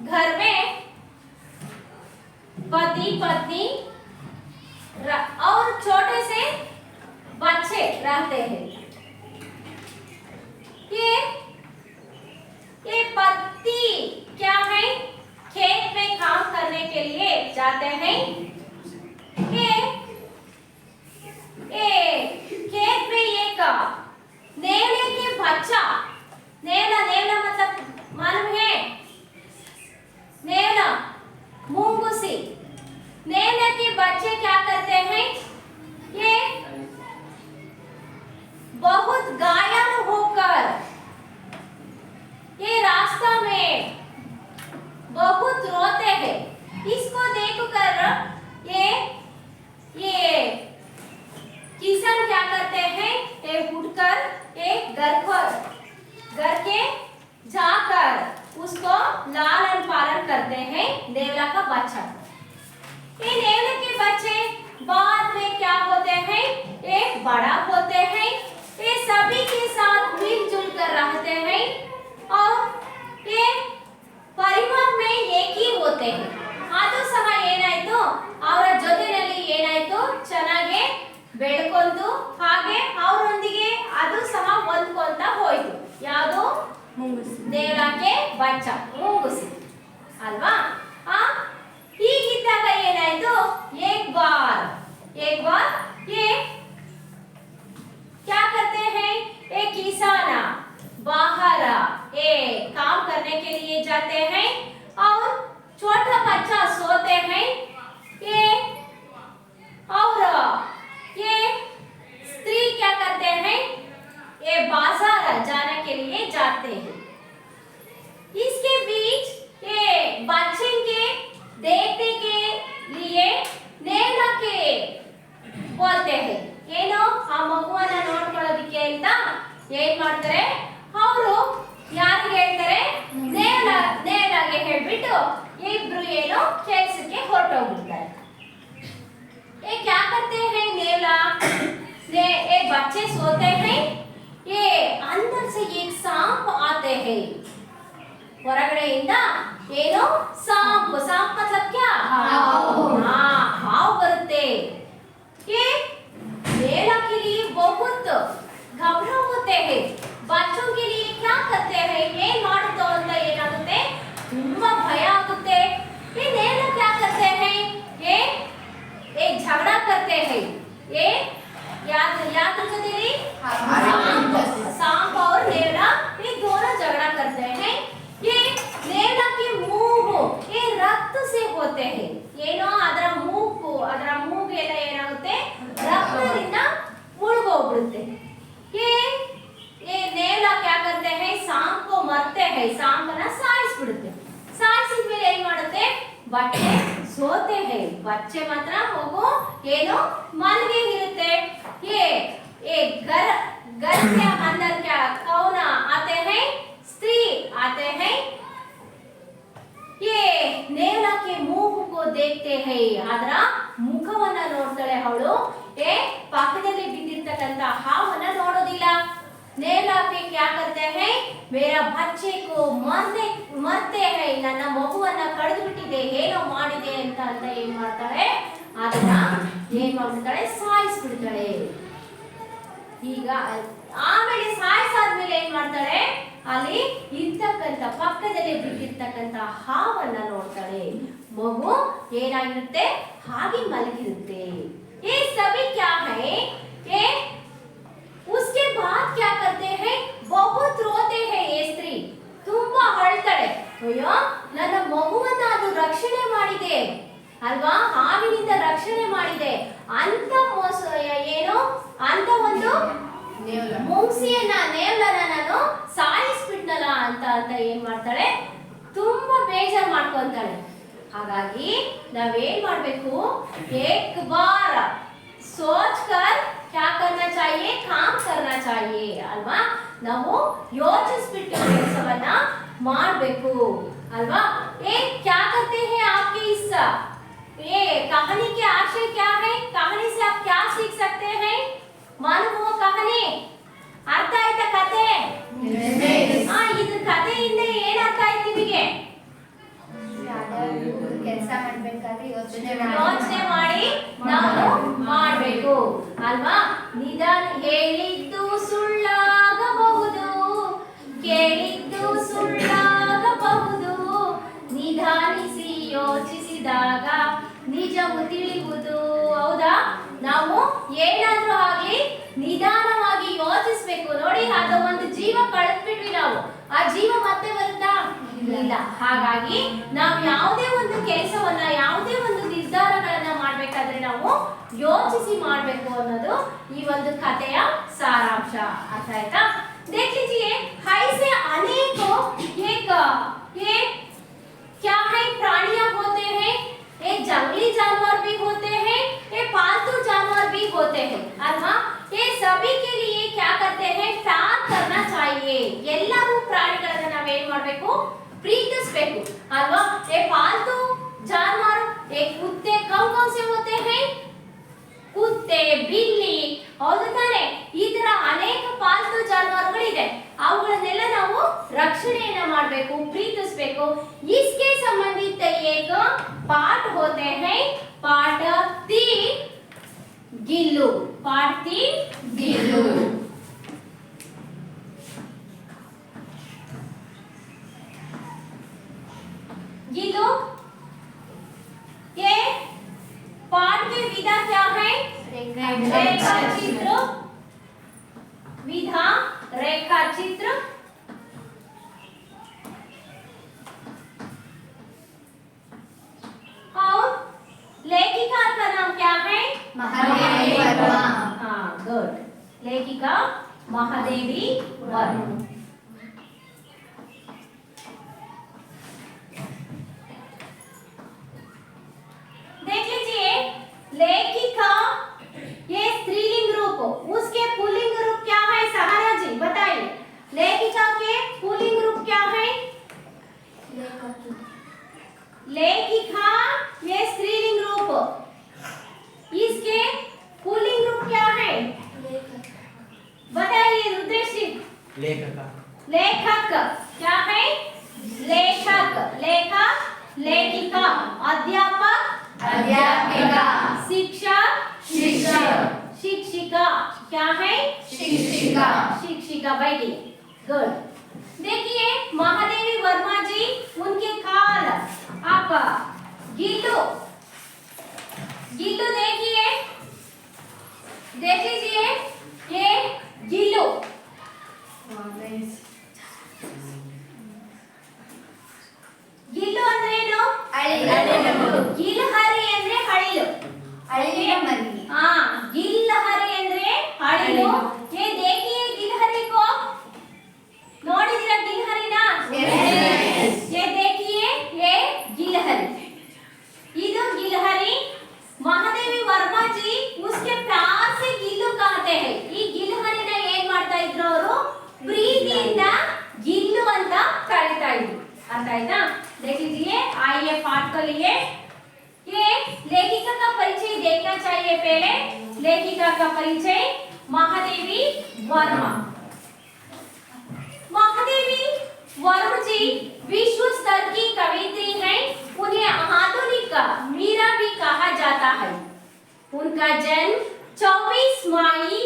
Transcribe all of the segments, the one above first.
घर में पति पत्नी और छोटे से बच्चे रहते हैं। ये पति क्या है, खेत में काम करने के लिए जाते हैं। ये खेत में एक नेवले के बच्चा, नेवला नेवला मतलब मालूम है, नेवला मूंगूसी, नेवले के बच्चे क्या करते हैं, ये बहुत घायल होकर ये रास्ता में बहुत रोते हैं। इसको देखकर ये किसान क्या करते हैं, ये उठकर एक घर के जाकर उसको लालन पालन करते हैं नेवला का बच्चा। ये नेवले के बच्चे बाद में क्या होते हैं, एक बड़ा होते हैं। ये सभी के साथ मिलजुल कर रहते हैं और ये परिवार में एक ही होते हैं। ಅದು ಸಹ ಏನಾಯ್ತು, ಅವರ ಜೊತೆಯಲ್ಲಿ ಏನಾಯ್ತು, ಚೆನ್ನಾಗಿ ಬೆಳ್ಕೊಂಡು ಹಾಗೆ ಅವರೊಂದಿಗೆ ಅದು ಸಹ ಹೊಂದ್ಕೊಂತ ಹೋಯ್ತು। ಯಾವುದು ದೇವರಾಕೆ ಬಚ್ಚ ಮುಂಗುಸಿ ಅಲ್ವಾ। ಹೀಗಿದ್ದಾಗ ಏನಾಯ್ತು, एक बार ये क्या करते हैं, एक किसान बाहर ये काम करने के लिए जाते हैं और छोटा बच्चा सोते हैं। और ये स्त्री क्या करते हैं, ये बाजार जाने के लिए जाते हैं। इसके बीच ये बच्चे के देखने के लिए नेवला के बोलते हैं, ಏನೋ ಆ ಮಗುವನ್ನ ನೋಡ್ಕೊಳ್ಳೋದಕ್ಕೆ ಅಂತ ಏನ್ ಮಾಡ್ತಾರೆ, ಅವರು ಯಾರಿಗೆ ಹೇಳ್ತಾರೆ, ನೇವಲಾಗೆ ಹೇಳ್ಬಿಟ್ಟು ಇಬ್ರು ಏನೋ ಕೆಲಸಕ್ಕೆ ಹೊರಟೋಗ್ಬಿಡ್ತಾರೆ। ये क्या करते हैं, नेवला ये बच्चे सोते हैं, ये अंदर से एक सांप आते हैं, ಹೊರಗಡೆಯಿಂದ ಏನೋ सांप मतलब क्या, हाव बरुते। ये नेवला के लिए बहुत घबरा होते हैं। बच्चों के लिए क्या करते हैं, ये ಮಾಡುತ್ತೋ ಅಂತ ಏನಾಗುತ್ತೆ, ತುಂಬಾ ಭಯ ಆಗುತ್ತೆ। ये नेवला क्या करते हैं, ये झगड़ा करते हैं। ये याद जೊತೆಲಿ सांप और नेवला ये दोनों झगड़ा करते हैं। ये नेवला के मुंह ये रक्त से होते हैं, ಏನೋ ಅದರ ಮೂಗೆಲ್ಲ ಏನಾಗುತ್ತೆ, ರಕ್ತದಿಂದ ಮುಳುಗೋಗ್ಬಿಡುತ್ತೆ। ये नेवला क्या करते हैं, सांप को मरते हैं, सांप ना ಸಾಯಿಸ್ಬಿಡುತ್ತೆ। ಸಾಯಿಸಿದ ಮೇಲೆ ಏನು ಮಾಡುತ್ತೆ, बच्चे सोते हैं, बच्चे मात्र होगो ಏನೋ मलगे इरुत्ते। ये घर के अंदर क्या कौन आते हैं, स्त्री आते हैं। ये नेवला के मुख को देखते हैं, ಅದರ ಮುಖವನ್ನ ನೋಡ್ತಾಳೆ ಅವಳು। ये ಪಕ್ಕದಲ್ಲಿ ಬಿದ್ದಿರ್ತಕ್ಕಂತ ಹಾವನ್ನ ನೋಡೋದಿಲ್ಲ। नेवला के क्या करते हैं, मेरा बच्चे को मरते हैं, ನನ್ನ ಮಗುವನ್ನ ಕಳೆದು ಬಿಟ್ಟಿದೆ, ಏನೋ ಮಾಡಿದೆ ಅಂತ ಏನು ಮಾಡ್ತಾಳೆ, ಅದನ್ನ ಏನು ಮಾಡ್ತಾಳೆ, ಸಾಯಿಸ್ಬಿಡ್ತಾಳೆ। ಈಗ ಆಮೇಲೆ ಸಾಯಿಸಾದ್ಮೇಲೆ ಏನು ಮಾಡ್ತಾಳೆ, ಅಲ್ಲಿ ಇರ್ತಕ್ಕಂತ ಪಕ್ಕದಲ್ಲಿ ಬಿದ್ದಿರ್ತಕ್ಕಂತ ಹಾವನ್ನ ನೋಡ್ತಾಳೆ। ಮಗು ಏನಾಗಿರುತ್ತೆ, ಹಾಗೆ ಮಲಗಿರುತ್ತೆ। ये सभी क्या है, ये उसके बाद क्या करते हैं, बहुत रोते हैं। ये स्त्री ತುಂಬಾ ಅಳ್ತಾಳೆ, ಅಯ್ಯೋ ನನ್ನ ಮಗುವನ್ನ ಅದು ರಕ್ಷಣೆ ಮಾಡಿದೆ ಅಲ್ವಾ, ಹಾವಿನಿಂದ ರಕ್ಷಣೆ ಮಾಡಿದೆ ಅಂತ ಮೋಸ ಏನೋ ಅಂತ ಒಂದು ಮುಂಗ್ಸಿಯನ್ನ ನೇವಲನ ನಾನು ಸಾಯಿಸ್ಬಿಟ್ನಲ್ಲ ಅಂತ ಏನ್ ಮಾಡ್ತಾಳೆ, ತುಂಬಾ ಬೇಜಾರು ಮಾಡ್ಕೊಂತಾಳೆ। ಹಾಗಾಗಿ ನಾವೇನ್ ಮಾಡ್ಬೇಕು, एक बार सोचकर क्या करना चाहिए, काम करना चाहिए ಅಲ್ವಾ। ನಾವು ಯೋಚಿಸ್ಬಿಟ್ಟು ಕೆಲಸವನ್ನ ಮಾಡಬೇಕು ಅಲ್ವಾ। ये क्या करते हैं आपके इस ये कहानी के आशय क्या है, कहानी से आप क्या सीख सकते हैं, मालूम हो कहानी, ಅರ್ಥ ಆಯ್ತಾ ಕತೆ? ಇದು ಕಥೆಯಿಂದ ಏನು ಅರ್ಥ ಆಯ್ತು ನಿಮಗೆ? ಯೋಚಿಸಬೇಕು ನೋಡಿ ಅದು ಒಂದು ಜೀವ ಕಳೆದ್ಬಿಟ್ವಿ ನಾವು ಆ ಜೀವ ಮತ್ತೆ ಬರುತ್ತಾ ಇಲ್ಲ ಹಾಗಾಗಿ ನಾವು ಯಾವುದೇ ಒಂದು ಕೆಲಸವನ್ನ ಯಾವುದೇ ಒಂದು ನಿರ್ಧಾರಗಳನ್ನ ಮಾಡಬೇಕಾದ್ರೆ ನಾವು ಯೋಚಿಸಿ ಮಾಡಬೇಕು ಅನ್ನೋದು ಈ ಒಂದು ಕಥೆಯ ಸಾರಾಂಶ ಅರ್ಥ ಆಯ್ತಾ देख लीजिए ऐसे अनेकों ये क्या है प्राणियां होते हैं ये जंगली जानवर भी होते हैं ये पालतू जानवर भी होते हैं अल्वा ये सभी के लिए क्या करते हैं प्यार करना चाहिए ಎಲ್ಲರೂ ಪ್ರಾಣಿಗಳನ್ನ ನಾವು ಏನು ಮಾಡಬೇಕು ಪ್ರೀತಿಸಬೇಕು ಅಲ್ವಾ ये पालतू जानवर ये कुत्ते कौन से होते हैं कुत्ते बिल्ली ಹೌದು ತಾನೆ ಈ ತರ ಅನೇಕ ಪಾಲ್ತು ಜಾನುವಾರುಗಳಿದೆ ಅವುಗಳನ್ನೆಲ್ಲ ನಾವು ರಕ್ಷಣೆಯನ್ನ ಮಾಡಬೇಕು ಪ್ರೀತಿಸಬೇಕು इसके संबंधित एक पाठ होते हैं पाठ 3 गिल्लू पाठ 3 गिल्लू गिल्लू ये पाठ के विधा क्या है रेखा चित्र विधा रेखा चित्र और लेखिका का नाम क्या है महादेवी वर्मा हाँ गुड लेखिका महादेवी वर्मा देख लीजिए लेखिका ये स्त्रीलिंग रूप उसके पुल्लिंग रूप क्या है सहारा जी बताइए लेखिका के पुल्लिंग रूप क्या है लेखिका ये स्त्रीलिंग रूप इसके पुल्लिंग रूप क्या है बताइए रुद्रेश जी लेखक क्या है लेखक लेखक लेखिका अध्यापक अध्यापिका शिक्षक शिक्षक शिक्षिका क्या है शिक्षिका शिक्षिका बैठिए गुड देखिए महादेवी वर्मा जी उनके काल आप गिल्लू गिल्लू देखिए देख लीजिए ये गिल्लू ಗಿಲ್ಲು ಅಂದ್ರೆ ಏನು ಗಿಲ್ಹರಿ ಅಂದ್ರೆ ಹಳಿಲು अಳಿಲಿನ ಮರಿ हाँ ಗಿಲ್ಹರಿ ಅಂದ್ರೆ ಹಳಿಲು ये देखिए गिलहरी को ನೋಡಿದಿರಾ ಗಿಲ್ಹರಿನಾ ये देखिए ये गिलहरी ಇದು ಗಿಲ್ಹರಿ महादेवी वर्मा जी उसके प्यार से गिल्लू कहते हैं ಈ ಗಿಲ್ಹರಿನ ಏನ್ ಮಾಡ್ತಾ ಇದ್ರು ಅವರು ಪ್ರೀತಿಯಿಂದ ಗಿಲ್ಲು ಅಂತ ಕರೀತಾ ಇದ್ರು अर्थ आएगा देख लीजिए आइए पाठ को लिए ये लेखिका का परिचय देखना चाहिए पहले लेखिका का परिचय महादेवी वर्मा महादेवी वर्मा जी विश्व स्तर की कवयित्री हैं उन्हें आधुनिक मीरा भी कहा जाता है उनका जन्म 24 मई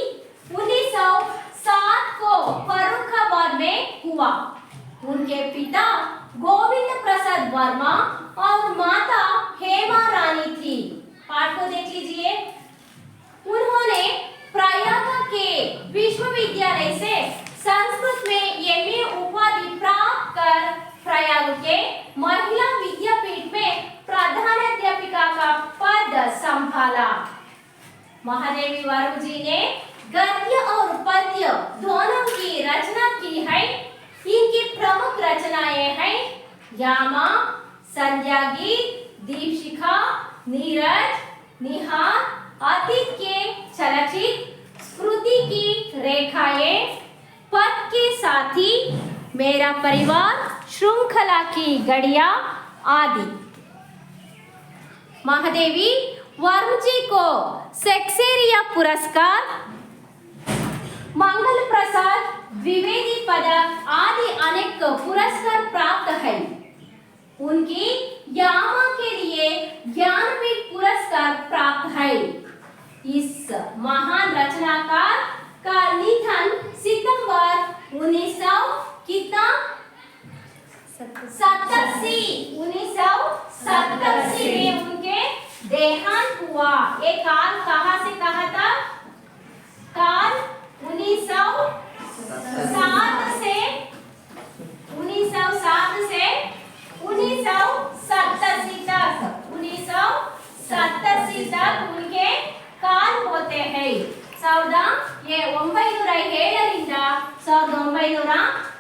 1907 को फर्रुखाबाद में हुआ उनके पिता गोविंद प्रसाद वर्मा और माता हेमा रानी थी पाठ को देख लीजिए उन्होंने प्रयाग के विश्वविद्यालय से संस्कृत में एमए उपाधि प्राप्त कर प्रयाग के महिला विद्यापीठ में प्रधानाध्यापिका का पद संभाला महादेवी वर्मा जी ने गद्य और पद्य दोनों की रचना की है इनकी प्रमुख रचनाएं हैं यामा संध्या गीत दीपशिखा नीरज निहार अतीत के चलचित्र स्मृति की रेखाएं पद के साथी मेरा परिवार श्रृंखला की गड़िया आदि महादेवी वर्मा जी को सेक्सेरिया पुरस्कार मंगल प्रसाद द्विवेदी पदक आदि अनेक पुरस्कार प्राप्त है उनकी यामा के लिए ज्ञानपीठ पुरस्कार प्राप्त है इस महान रचनाकार का निधन सितंबर 1900 कितना 1987 में उनके देहांत हुआ। ये काल कहाँ से कहा था? काल 1900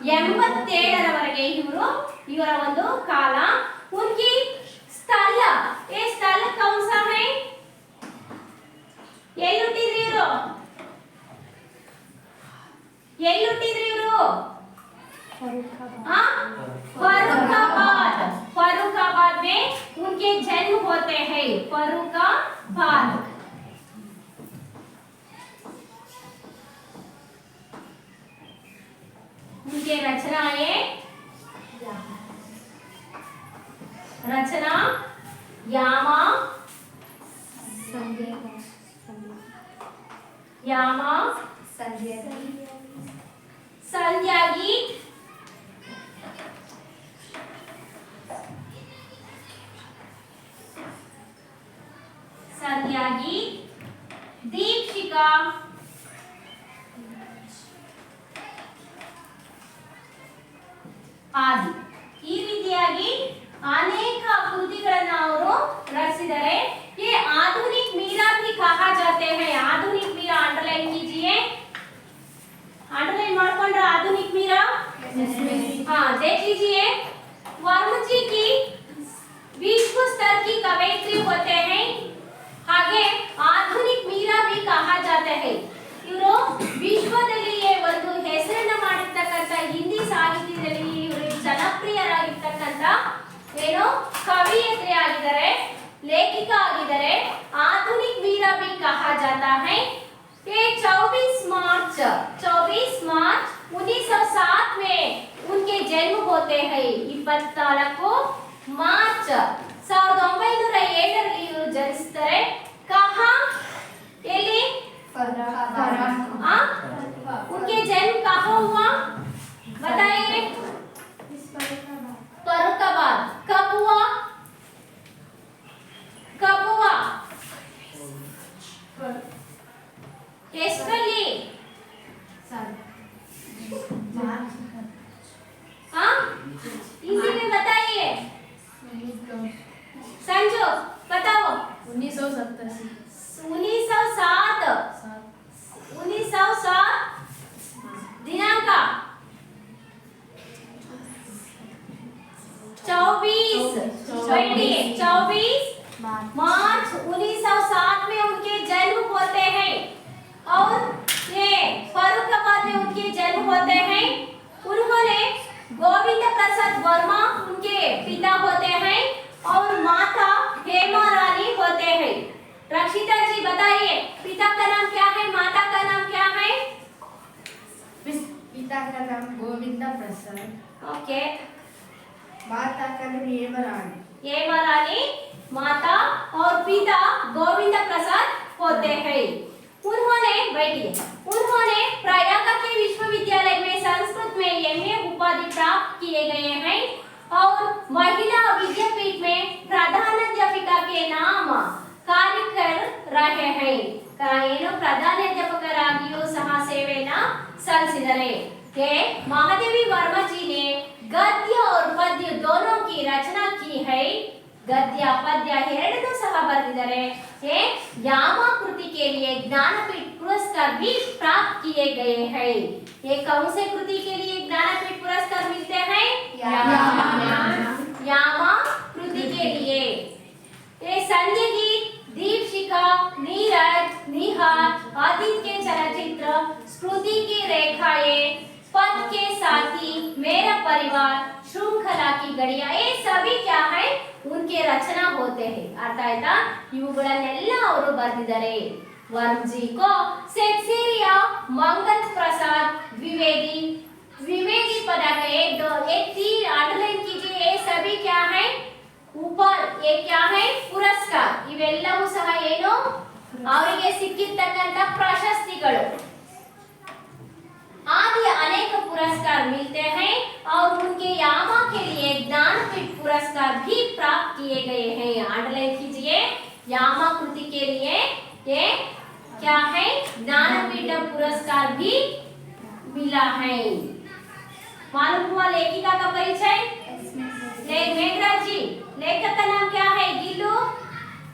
87ರವರೆಗೆ ಇವರ ಒಂದು ಕಾಲ उनकी ಸ್ಥಳ ಸ್ಥಳ कौन सा है ಎಲ್ಲಿ ಇವರು फर्रुखाबाद में उनके जन्म होते हैं फर्रुखाबाद उनके रचना यामा संध्या गीत दीपशिखा ಆದಿ ಈ ರೀತಿಯಾಗಿ ಅನೇಕ ಕೃತಿಗಳನ್ನ ಅವರು ರಚಿಸಿದ್ದಾರೆ ये आधुनिक मीरा भी कहा जाते हैं आधुनिक मीरा अंडरलाइन कीजिए अंडरलाइन ಮಾಡ್ಕೊಂಡ್ರೆ आधुनिक मीरा हां देख लीजिए वर्मा जी की विश्व स्तर की कवयित्री होते हैं ಹಾಗೆ आधुनिक मीरा भी कहा जाता है ಇವರು ವಿಶ್ವದಲ್ಲಿಯೇ ಒಂದು ಹೆಸರನ್ನ ಮಾಡಿರ್ತಕ್ಕಂತ ಹಿಂದಿ ಸಾಹಿತ್ಯದಲ್ಲಿ ಇವರು ಜನಪ್ರಿಯರಾಗಿರ್ತಕ್ಕಂತ ಏನು ಕವಿಯತ್ರಿ ಆಗಿದ್ದಾರೆ लेखिक ಆಗಿದ್ದಾರೆ आधुनिक मीरा भी कहा जाता है ये 24 मार्च 1907 में उनके जन्म होते हैं 24 मार्च 1907 ರಲ್ಲಿ ಇವರು ಜನಿಸುತ್ತಾರೆ कहां ಎಲ್ಲಿ उनके जन्म कहाँ हुआ बताइए फर्रुखाबाद कब हुआ एस्टली हाँ इसी में बताइए संजो बताओ 1907 दिनांक 24 मार्च 1907 में उनके जन्म होते हैं और ये फर्रुखाबाद में उनके जन्म होते हैं उन्होंने गोविंद प्रसाद वर्मा उनके पिता होते हैं और माता हेमा रानी होते हैं रक्षिता जी बताइए पिता का नाम क्या है माता का नाम क्या है पिता का नाम गोविंद प्रसाद ओके माता का नाम हेमा रानी माता और पिता गोविंद प्रसाद होते हैं उन्होंने प्रयाग के विश्वविद्यालय में संस्कृत में एमए उपाधि प्राप्त किए गए हैं और महिला विद्यापीठ में प्रधानाध्यापिका के नाम कार्य कर रहे हैं ಏನು ಪ್ರಧಾನಾಧ್ಯಾಪಕರಾಗಿಯೂ ಸಹ ಸೇವೆಯನ್ನು ಸಲ್ಲಿಸಿದ್ದಾರೆ के महादेवी वर्मा जी ने गद्य और पद्य दोनों की रचना की है गद्य पद्य ಎರಡನ್ನೂ ಸಹ ಬರೆದಿದ್ದಾರೆ ये यामा कृति के लिए ज्ञानपीठ पुरस्कार भी प्राप्त किए गए हैं ये कौन से कृति के लिए ज्ञानपीठ पुरस्कार मिलते हैं यामा कृति के लिए ये संध्या गीत दीपशिखा नीरज निहार आदित्य के चलचित्र स्मृति की रेखाएं पद के साथी मेरा परिवार श्रृंखला की गड़िया ये सभी क्या है उनके रचना होते हैं अर्थ आಯ್ತಾ ಇವುಗಳನ್ನೆಲ್ಲ ಅವರು ಬರೆದಿದ್ದಾರೆ वर्मा जी को सेक्सेरिया मंगल प्रसाद द्विवेदी पदक एक दो एक तीन अंडरलाइन कीजिए ये सभी क्या है ऊपर ये क्या है पुरस्कार ಇವೆಲ್ಲವೂ ಸಹ ಏನು ಅವರಿಗೆ ಸಿಕ್ಕಿರ್ತಕ್ಕಂತ ಪ್ರಶಸ್ತಿಗಳು आदि अनेक पुरस्कार मिलते हैं और उनके यामा के लिए ज्ञानपीठ पुरस्कार भी प्राप्त किए गए हैं अंडरलाइन कीजिए यामा कृति के लिए ये क्या है ज्ञानपीठ पुरस्कार भी मिला है मालूम हुआ लेखिका का परिचय मेघराज जी लेखक का नाम क्या है गिल्लू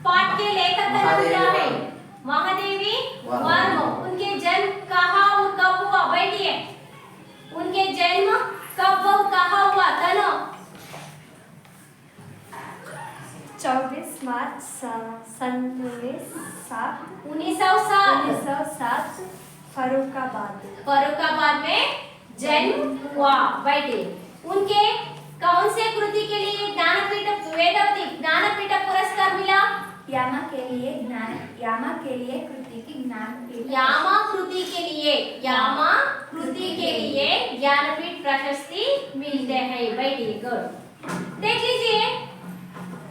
पाठ के लेखक का नाम क्या है महादेवी वर्मा उनके जन्म कहाँ और कब हुआ बैठिए उनके जन्म कब और कहाँ हुआ तनो? 24 मार्च सन 1907 1907 फरुखाबाद में जन्म हुआ। बैठे। उनके कौन से कृति के लिए ज्ञानपीठ वेदवती ज्ञानपीठ पुरस्कार मिला? यामा के लिए कृति की ज्ञानपीठ यामा कृति के लिए ज्ञानपीठ प्रशस्ति मिलते हैं। Very good. देख लीजिए,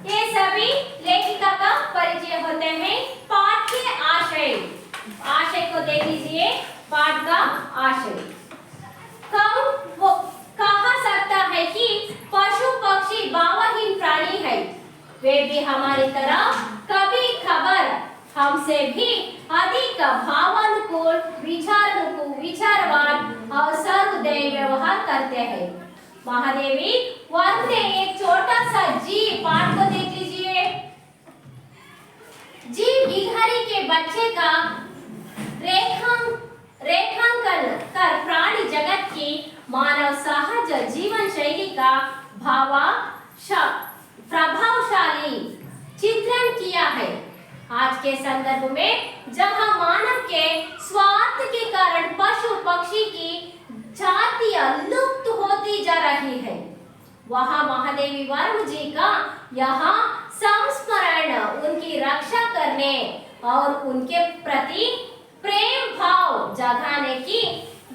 ये सभी लेखिका का परिचय होते हैं। पाठ के आशय को देख लीजिए। पाठ का आशय कहा सकता है कि पशु पक्षी भावहीन प्राणी है। वे भी हमारी तरह कभी खबर हमसे भी अधिक भावानुकूल विचारवान और सर्वोदय व्यवहार करते हैं। महादेवी वर्ग ने एक छोटा सा जीव पाठ को देख लीजिए। जीव गिलहरी के बच्चे का रेखांकन कर प्राणी जगत की मानव सहज जीवन शैली का प्रभावशाली चित्रण किया है। आज के संदर्भ में जहां मानव के स्वार्थ के कारण पशु पक्षी की जातियां लुप्त होती जा रही है, वहां महादेवी वर्म जी का यहाँ संस्मरण उनकी रक्षा करने और उनके प्रति प्रेम भाव जगाने की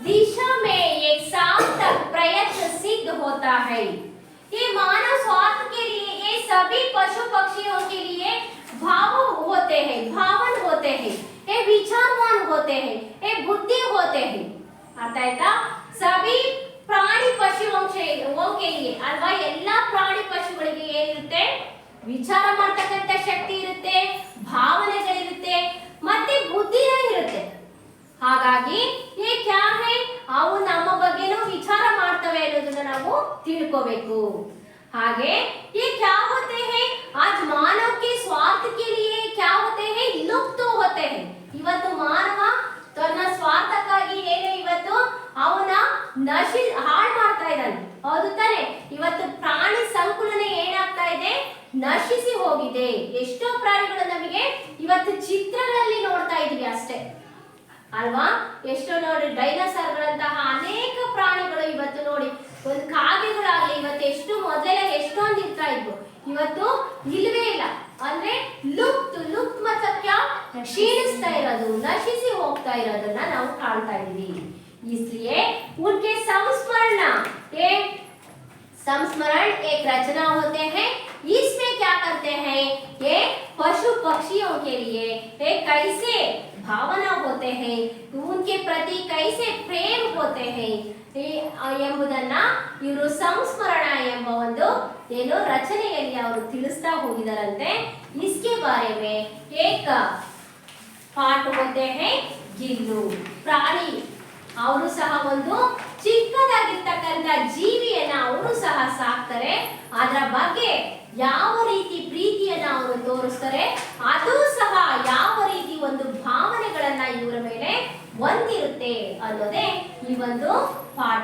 दिशा में एक सार्थक प्रयत्न सिद्ध होता है। ये मानव स्वार्थ के लिए ये सभी पशु पक्षियों के लिए भावन होते हैं, ये विचारवान होते हैं, ये बुद्धि होते हैं। अर्थात सभी ಪ್ರಾಣಿ ಪಶುಗಳಿಗೆ ಅಲ್ವಾ ಎಲ್ಲ ಪ್ರಾಣಿ ಪಶುಗಳಿಗೆ ಏನಿರುತ್ತೆ ವಿಚಾರ ಮಾಡತಕ್ಕಂತ ಶಕ್ತಿ ಇರುತ್ತೆ, ಭಾವನೆಗಳಿರುತ್ತೆ ಮತ್ತೆ ಬುದ್ಧಿನೂ ಇರುತ್ತೆ। ಹಾಗಾಗಿ ये क्या है ಅವು ನಮ್ಮ ಬಗ್ಗೆನೂ ವಿಚಾರ ಮಾಡ್ತವೆ ಅನ್ನೋದನ್ನ ನಾವು ತಿಳ್ಕೋಬೇಕು। ಹಾಗೆ ये क्या होते हैं आज मानव के स्वार्थ के लिए क्या होते हैं लुप्त होते हैं। ಇವತ್ತು ಮಾನವ ತನ್ನ ಸ್ವಾರ್ಥಕ್ಕಾಗಿ ಏನು ಇವತ್ತು ಅವನ ಹಾಳು ಮಾಡ್ತಾ ಇದ್ದಾನೆ, ಹೌದು ತಾನೆ? ಇವತ್ತು ಪ್ರಾಣಿ ಸಂಕುಲನ ಏನಾಗ್ತಾ ಇದೆ, ನಶಿಸಿ ಹೋಗಿದೆ। ಎಷ್ಟೋ ಪ್ರಾಣಿಗಳು ನಮಗೆ ಇವತ್ತು ಚಿತ್ರಗಳಲ್ಲಿ ನೋಡ್ತಾ ಇದೀವಿ ಅಷ್ಟೇ ಅಲ್ವಾ? ಎಷ್ಟೋ ನೋಡಿ ಡೈನೋಸಾರ್ಗಳಂತಹ ಅನೇಕ ಪ್ರಾಣಿಗಳು ಇವತ್ತು ನೋಡಿ, ಒಂದು ಕಾಗೆಗಳಾಗಲಿ ಇವತ್ತು ಎಷ್ಟು ಮೊದಲೆಲ್ಲ ಎಷ್ಟೊಂದು ಇರ್ತಾ ಇದ್ವು, ಇವತ್ತು ಇಲ್ವೇ ಇಲ್ಲ। ಅಂದ್ರೆ ಲುಪ್ತ್ ಮತಕ್ಕೆ ಕ್ಷೀಣಿಸ್ತಾ ಇರೋದು, ನಶಿಸಿ ಹೋಗ್ತಾ ಇರೋದನ್ನ ನಾವು ಕಾಣ್ತಾ ಇದೀವಿ। इसलिए उनके संस्मरण एक रचना होते हैं। इसमें क्या करते हैं, ये पशु पक्षियों के लिए एक कैसे भावना होते हैं, उनके प्रति कैसे प्रेम होते हैं ಎಂಬುದನ್ನ ಇವರು ಸಂಸ್ಮರಣ ಎಂಬ ಒಂದು ಏನು ರಚನೆಯಲ್ಲಿ ಅವರು ತಿಳಿಸ್ತಾ ಹೋಗಿದಾರಂತೆ। इसके बारे में एक पाठ होते हैं ಗಿಲ್ಲು ಪ್ರಾಣಿ। ಅವರು ಸಹ ಒಂದು ಚಿಕ್ಕದಾಗಿರ್ತಕ್ಕಂಥ ಜೀವಿಯನ್ನ ಅವರು ಸಹ ಸಾಕ್ತಾರೆ, ಅದರ ಬಗ್ಗೆ ಯಾವ ರೀತಿ ಪ್ರೀತಿಯನ್ನ ಅವರು ತೋರಿಸ್ತಾರೆ, ಅದು ಸಹ ಯಾವ ರೀತಿ ಒಂದು ಭಾವನೆಗಳನ್ನ ಇವರ ಮೇಲೆ ಹೊಂದಿರುತ್ತೆ ಅನ್ನೋದೇ ಈ ಒಂದು ಪಾಠ।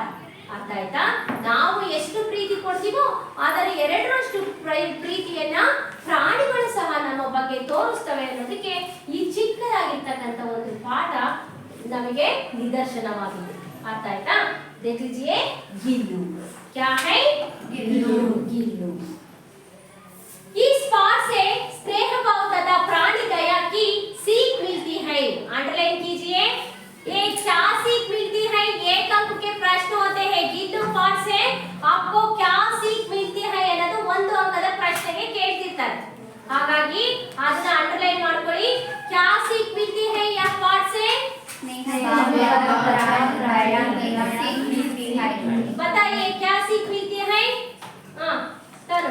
ಅರ್ಥ ಆಯ್ತಾ? ನಾವು ಎಷ್ಟು ಪ್ರೀತಿ ಕೊಡ್ತೀವೋ ಅದರ 2ರಷ್ಟು ಪ್ರೀತಿಯನ್ನ ಪ್ರಾಣಿಗಳು ಸಹ ನಮ್ಮ ಬಗ್ಗೆ ತೋರಿಸ್ತವೆ ಅನ್ನೋದಕ್ಕೆ ಈ ಚಿಕ್ಕದಾಗಿರ್ತಕ್ಕಂಥ ಒಂದು ಪಾಠ ನಮಗೆ ನಿದರ್ಶನವಾಗಿದೆ। अर्थ आएगा? देख लीजिए गिल्लू क्या है, गिल्लू। इस पाठ से स्नेह भाव तथा प्राणी दया की सीख मिलती है। अंडरलाइन कीजिए, ये क्या सीख मिलती है, एक अंक के प्रश्न होते हैं। गिल्लू पाठ से आपको क्या सीख मिलती है ಅನ್ನೋದು ಒಂದು ಅಂಕದ ಪ್ರಶ್ನೆಗೆ ಕೇಳ್ತಿರ್ತಾರೆ। ಹಾಗಾಗಿ ಅದನ್ನ ಅಂಡರ್ಲೈನ್ ಮಾಡ್ಕೊಳ್ಳಿ। क्या सीख मिलती है यह पाठ से? बताइए क्या सीख मिलती है? चलो।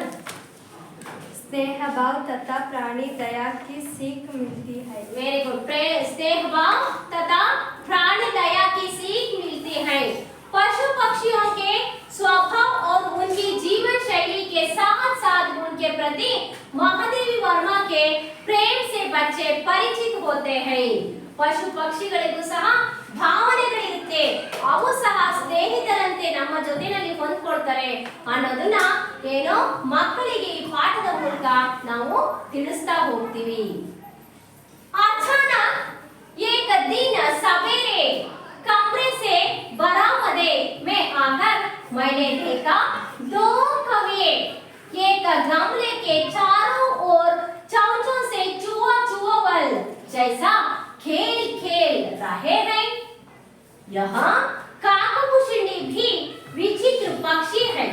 स्नेह भाव तथा प्राणी दया की सीख मिलती है। Very good. स्नेह भाव तथा प्राणी दया की सीख मिलती है। पशु पक्षियों के स्वभाव और उनकी जीवन शैली के साथ साथ उनके प्रति महादेवी वर्मा के प्रेम से बच्चे ಪರಿಚಿತ होते हैं ಪಶು ಪಕ್ಷಿಗಳಿಗೂ ಸಹ ಭಾವನೆಗಳಿರುತ್ತೆ ಅವು ಸಹ ಸ್ನೇಹಿತರಂತೆ ನಮ್ಮ ಜೊತೆನಲ್ಲಿ ಹೊಂದ್ಕೊಳ್ತಾರೆ ಅನ್ನೋದನ್ನ ಏನೋ ಮಕ್ಕಳಿಗೆ ಈ ಪಾಠದ ಮೂಲಕ ನಾವು ತಿಳಿಸ್ತಾ ಹೋಗ್ತೀವಿ अचानक एक दिन सवेरे कमरे से बरामदे में आकर मैंने देखा दो कौवे एक गमले के चारों ओर चोंचों से चुआ चुआवल जैसा खेल खेल रहे हैं यहाँ काकभूषणी भी विचित्र पक्षी है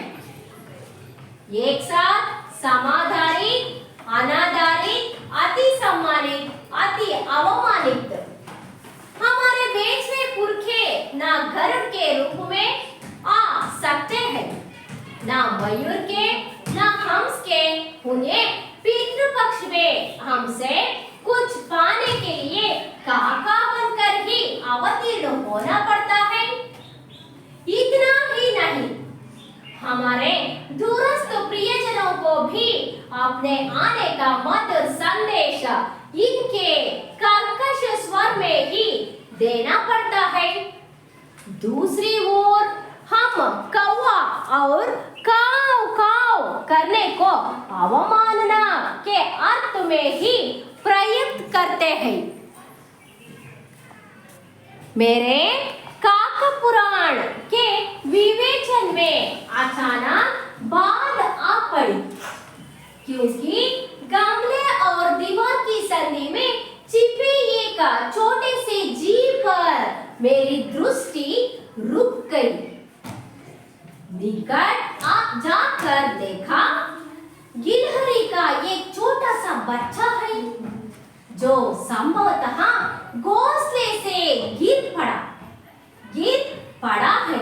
एक साथ समाधारित अनाधारित अति सम्मानित अति अवमानित हमारे बीच में पुरखे ना गरुड़ के रूप में आ सकते हैं ना मयूर के ना हंस के उन्हें पितृपक्ष में हमसे कुछ पाने के लिए काका बनकर ही अवतीर्ण होना पड़ता है इतना ही नहीं हमारे दूरस्थ प्रियजनों को भी अपने आने का मधुर संदेश इनके कर्कश स्वर में ही देना पड़ता है दूसरी ओर हम कौवा और काव काव करने को अवमानना के अर्थ में ही प्रयुक्त करते हैं मेरे काक पुराण के विवेचन में अचानक बात आ पड़ी क्योंकि गमले और दीवार की संधि में छिपे एक छोटे से जीव पर मेरी दृष्टि रुक गई निकट जाकर देखा गिलहरी का एक छोटा सा बच्चा है जो संभवतः घोंसले से गिर पड़ा है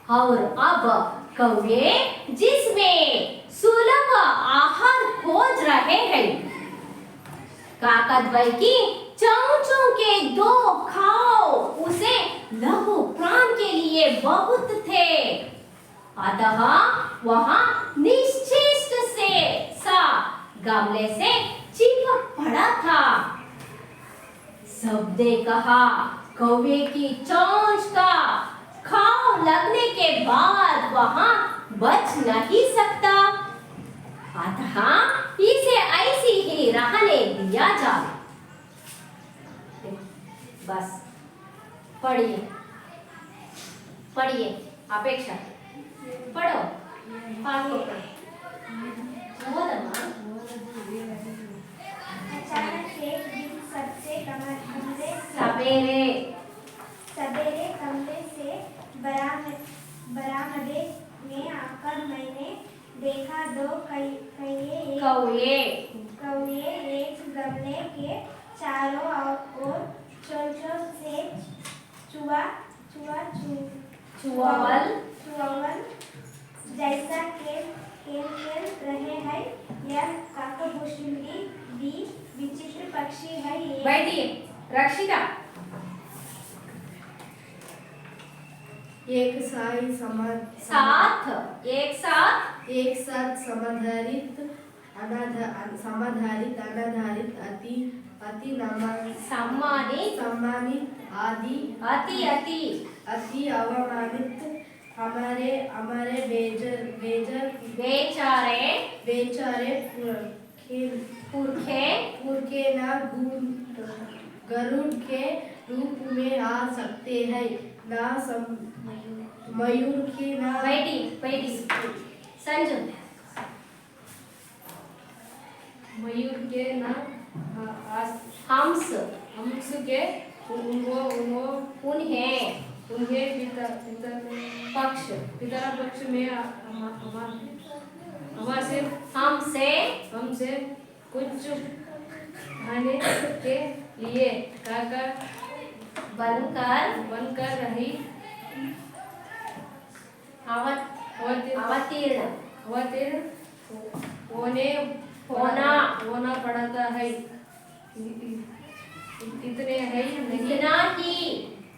और अब कौवे जिसमें सुलभ आहार खोज रहे हैं काकद्वय की चोंचों के दो खाओ उसे लघु प्राण के लिए बहुत थे अतः वहां निश्चेष्ट से सा गमले से चिपक पड़ा था सबने कहा कौवे की चोंच का खाव लगने के बाद वहां बच नहीं सकता अतः इसे ऐसी ही रहने दिया जाए बस पढ़िए पढ़िए अपेक्षा पढ़ो पाठ को पढ़ो अचानक एक दिन सबसे कमरे सवेरे सवेरे कमरे से बरामदे में आकर मैंने देखा दो कौवे एक गमले के चारों ओर चोंचों से चुआवल जैसा खेल रहे हैं यह काकभूषणी भी विचित्र पक्षी है बैठिए रक्षिता एक साथ समाधारित अनाधारित अति सम्मानित आदि अति अवमानित हमारे बेचारे पुरखे ना गरुड़ के रूप में आ सकते हैं ना मयूर की ना बैठी संजू मयूर के ना हंस के उन्हें पितरा पक्ष में हमसे कुछ खाने के लिए काका बनकर रही अवतीर्ण होना पड़ता है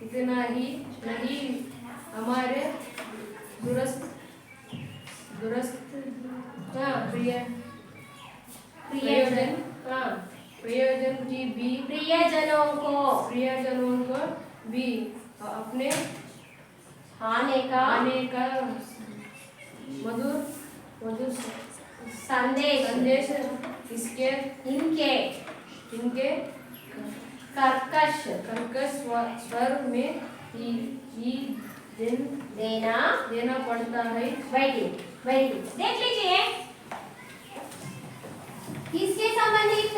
इतना ही नहीं हमारे दुरस्त प्रियजन की भी प्रियजनों को भी अपने आने का मधुर संदेश इसके इनके इनके कर्कश स्वर में ही देना पड़ता है। बैठिए देख लीजिए इसके संबंधित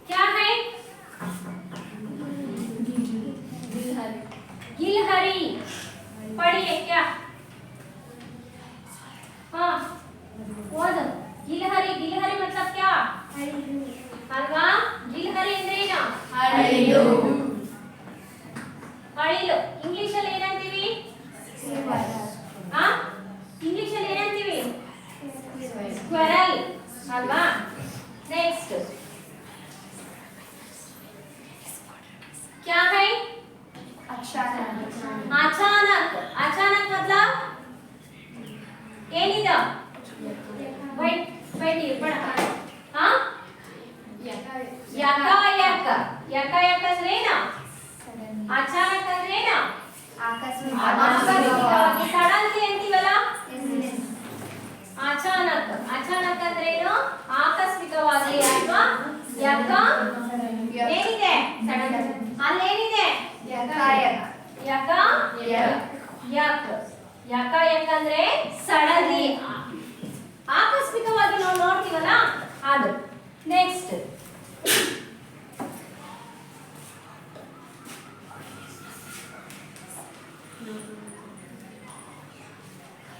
क्या है गिलहरी पढ़िए क्या हाँ गिलहरी मतलब क्या अल्वा गिलहರಿ ಅಂದ್ರೇನು ಅಳಿಲು ಇಂಗ್ಲಿಷ್ ಅಲ್ಲಿ ಏನಂತೀವಿ ಇಂಗ್ಲಿಷ್ ಅಲ್ಲಿ ಏನಂತೀವಿ ಸ್ಕ್ವೆರಲ್ ಅಲ್ವಾ नेक्स्ट क्या है अचानक मतलब ಏನಿದು बैठिए पढ़ हाँ ಯಕಾಯಕ ಅಂದ್ರೇನು ಅಚಾನಕ್ ಅಂದ್ರೇನು ಆಕಸ್ಮಿಕವಾಗಿ ಸಡನ್ಲಿ ಅಂತೀವಲ್ಲ ಅಚಾನಕ್ ಅಂದ್ರೇನು ಆಕಸ್ಮಿಕವಾಗಿ ಅಥವಾ ಯಕ ಏನಿದೆ ಅಲ್ಲೇನಿದೆ ಯಕ ಅಂದ್ರೆ ಸಡನ್ಲಿ ಆಕಸ್ಮಿಕವಾಗಿ ನಾವು ನೋಡ್ತೀವಲ್ಲ ಅದು नेक्स्ट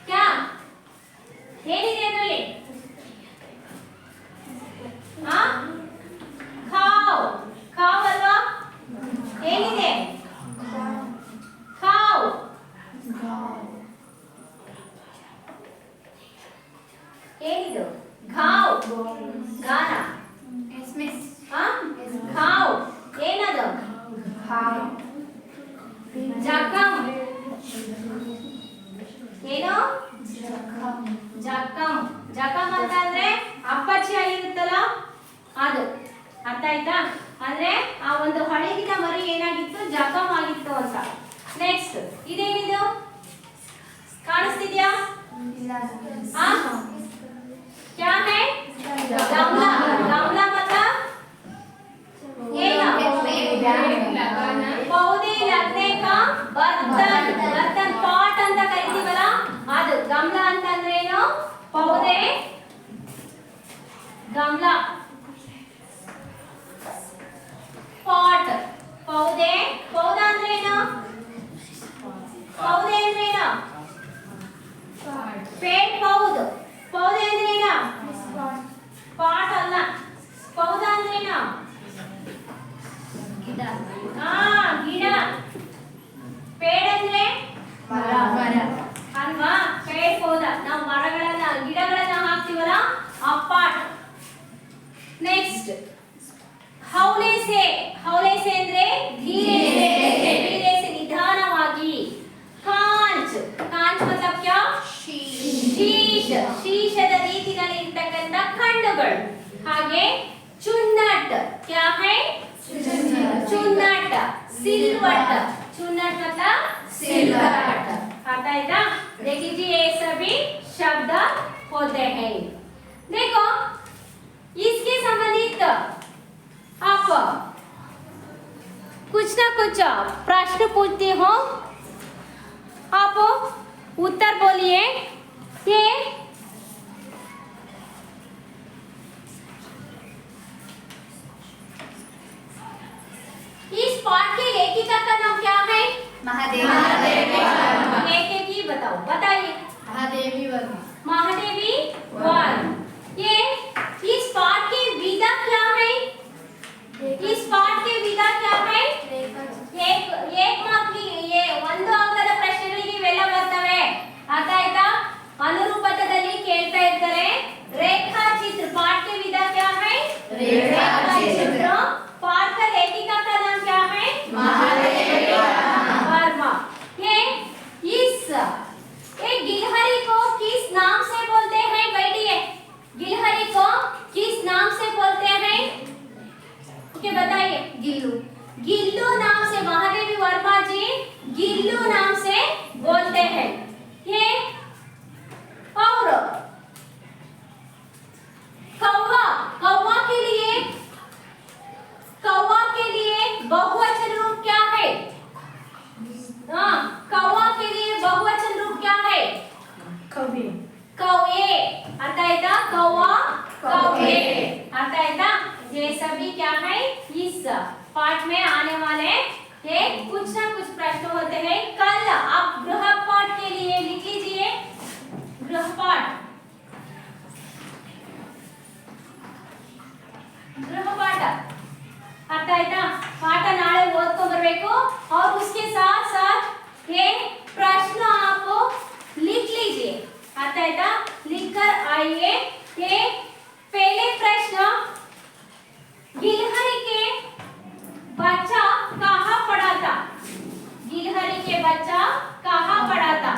क्या ಏನಿದೆ ಅದರಲ್ಲಿ ಖಾವ್ ಅಲ್ವಾ ಏನಿದೆ ಖಾವ್ ಏನಿದು घाव गाना घाव ಏನದು ಜಖಂ ಏನು ಜಖಂ ಅಂತಂದ್ರೆ ಅಪ್ಪಚ್ಚಿ ಆಗಿರುತ್ತಲ್ಲ ಅದು ಅರ್ಥ ಆಯ್ತಾ ಅಂದ್ರೆ ಆ ಒಂದು ಹಳಗಿನ ಮರಿ ಏನಾಗಿತ್ತು ಜಖಂ ಆಗಿತ್ತು ಅಂತ ನೆಕ್ಸ್ಟ್ ಇದೇನಿದು ಕಾಣಿಸ್ತಿದ್ಯಾ क्या है गमला मतलब पौधे लगने का बर्तन पॉट ಅಂತ ಕರೀತೀವಲ್ಲ ಅದು ಗಮಲ ಅಂತಂದ್ರೇನು ಪೌಧೆ ಗಮಲ ಪಾಟ್ ಪೌಧೆ ಅಂದ್ರೇನು पेड़ पौधे अंद्रेना पाट अल्ल पौधा अंद्रेना गिಡ पेड़ ಅಂದ್ರೆ ಮರ ಅಲ್ವಾ ಪೇಡ್ ಪೌಧ ನಾವು ಮರಗಳನ್ನ ಗಿಡಗಳನ್ನ ಹಾಕ್ತಿವಲ್ಲ ಆ ಪಾಟ್ ನೆಕ್ಸ್ಟ್ ಹೌಲೇಸೆ ಅಂದ್ರೆ धीरे से निधानವಾಗಿ ಕಾಂಚ್ मतलब क्या ಶೀಶದ ರೀತಿಯಲ್ಲಿ ಇರತಕ್ಕಂತ ಕಣ್ಣುಗಳು ಹಾಗೆ ಚುನ್ನಟ್ क्या है चुन्नट सिलवट चुन्नट मतलब सिलवट आता है ना देख लीजिए ये सभी शब्द होते हैं देखो इसके संबंधित आप कुछ ना कुछ प्रश्न पूछती हो आप उत्तर बोलिए ये इस पाठ के लेखिका का नाम क्या है महादेवी एक ही बताइए महादेवी वर्मा ये इस पाठ की विधा क्या है इस पाठ की विधा क्या है एक मार्क की ये ಒಂದು ಅಂಕದ ಪ್ರಶ್ನೆಗಳಿಗೆ ಇವೆಲ್ಲ ಬರ್ತವೆ ಅರ್ಥ ಆಯ್ತಾ ಅನುರೂಪದಲ್ಲಿ ಕೇಳ್ತಾ ಇರ್ತಾರೆ ರೇಖಾಚಿತ್ರ पाठ की विधा क्या है रेखाचित्र पाठ का लेखिका का नाम क्या है महादेवी अर्थ आएगा। ये सभी क्या है इस पाठ में आने वाले ये कुछ ना कुछ प्रश्न होते हैं। कल आप गृहपाठ के लिए लिख लीजिए गृहपाठ ಅರ್ಥ ಆಯ್ತಾ? ಪಾಠ ನಾಳೆ ಓದ್ಕೊಂಡು ಬರಬೇಕು और उसके साथ साथ ये प्रश्न आप लिख लीजिए। अर्थ आएगा? लिखकर आइए। ये पहले प्रश्न गिलहरी के बच्चा कहाँ पड़ा था? गिलहरी के बच्चा कहाँ पड़ा था?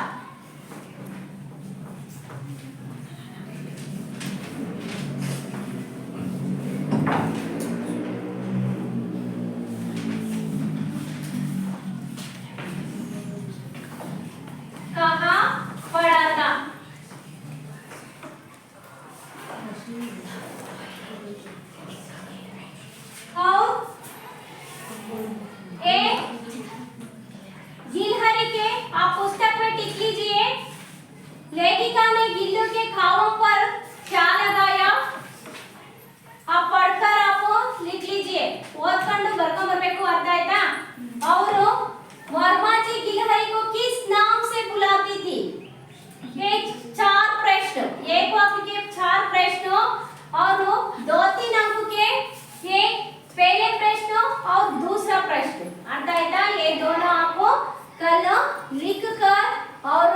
कहाँ पड़ा था? और ए गिलहरी के आप पुस्तक में टिक लीजिए। लेखिका ने गिल्लों के खावों पर क्या लगाया? आप पढ़कर आप लिख लीजिए। ಓದ್ಕೊಂಡು ಬರ್ಕೊಂಡು ಬರಬೇಕು। ಅರ್ಥ ಆಯ್ತಾ? ಅವರು वर्मा जी गिलहरी को किस नाम से बुलाती थी? ये 4 प्रश्न, एक वाक्य के 4 प्रश्न और 2-3 अंक के ये पहले प्रश्न और दूसरा प्रश्न। अर्थ आया? ये दोनों आपको कल लिख कर और